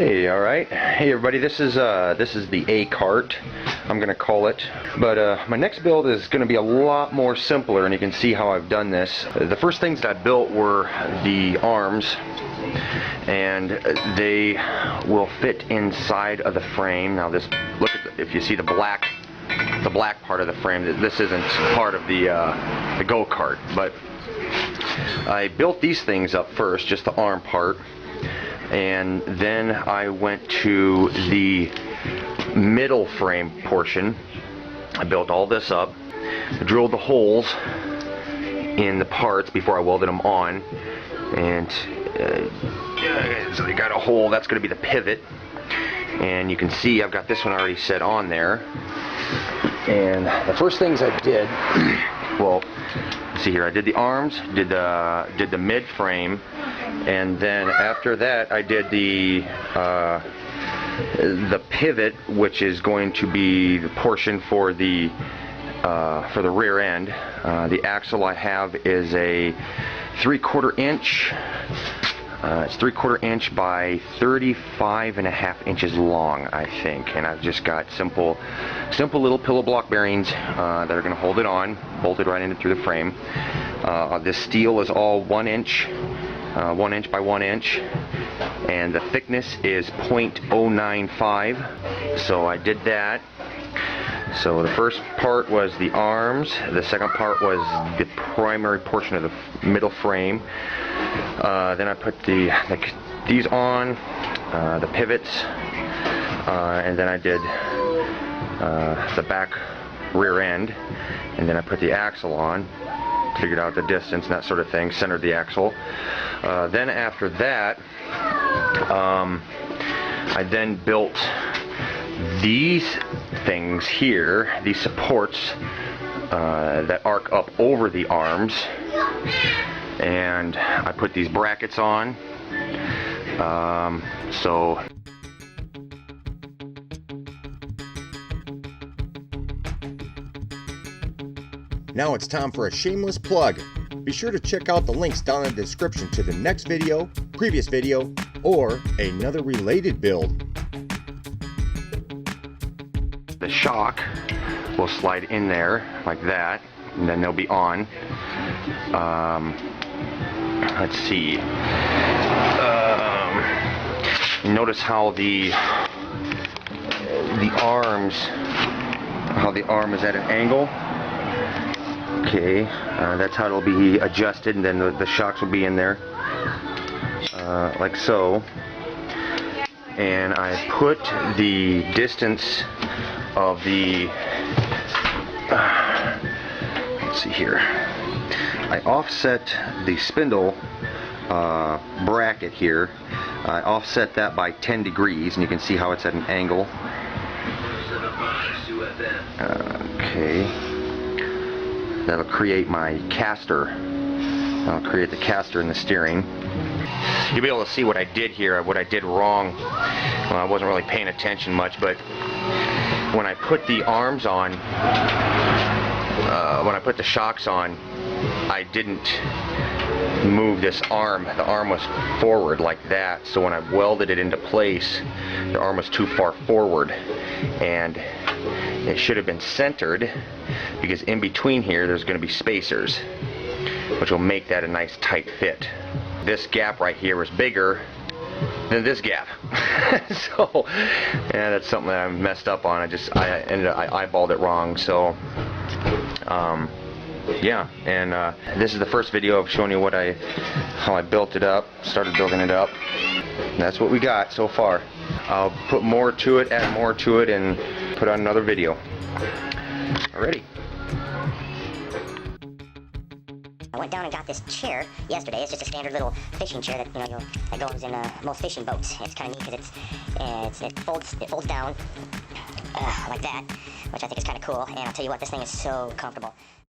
Hey, all right. Hey, everybody. This is the A kart, I'm gonna call it. But my next build is gonna be a lot more simpler, and you can see how I've done this. The first things that I built were the arms, and they will fit inside of the frame. Now, this look at if you see the black part of the frame. This isn't part of the GO KART, but I built these things up first, just the arm part. And then I went to the middle frame portion. I built all this up, drilled the holes in the parts before I welded them on, and so you got a hole. That's going to be the pivot, and you can see I've got this one already set on there. And the first things I did, well, see here, I did the arms, did the mid frame, and then after that I did the pivot, which is going to be the portion for the rear end. The axle I have is a 3/4 inch. It's 3/4 inch by 35.5 inches long, I think, and I've just got simple little pillow block bearings that are going to hold it on, bolted right in through the frame. This steel is all 1 inch, 1 inch by 1 inch, and the thickness is 0.095. So I did that. So the first part was the arms, the second part was the primary portion of the middle frame. Then I put these on, the pivots, and then I did the back rear end, and then I put the axle on, figured out the distance and that sort of thing, centered the axle. Then after that, I then built these things here, these supports that arc up over the arms, and I put these brackets on. Now it's time for a shameless plug. Be sure to check out the links down in the description to the next video, previous video, or another related build. The shock will slide in there like that, and then they'll be on. Let's see. Notice how the arms, how the arm is at an angle. Okay, that's how it'll be adjusted, and then the shocks will be in there, like so. And I put the distance of the, let's see here, I offset the spindle bracket here. I offset that by 10 degrees, and you can see how it's at an angle. Okay, that'll create my caster. I'll create the caster in the steering. You'll be able to see what I did here, what I did wrong. Well, I wasn't really paying attention much, but when I put the arms on, when I put the shocks on, I didn't move this arm. The arm was forward like that, so when I welded it into place, the arm was too far forward, and it should have been centered, because in between here there's going to be spacers, which will make that a nice tight fit. This gap right here was bigger than this gap. So yeah, that's something that I messed up on. I eyeballed it wrong. So yeah, and this is the first video of showing you how I built it up, started building it up. And that's what we got so far. I'll put more to it, add more to it, and put on another video. Alrighty. I went down and got this chair yesterday. It's just a standard little fishing chair that that goes in most fishing boats. It's kind of neat because it folds down like that, which I think is kind of cool. And I'll tell you what, this thing is so comfortable.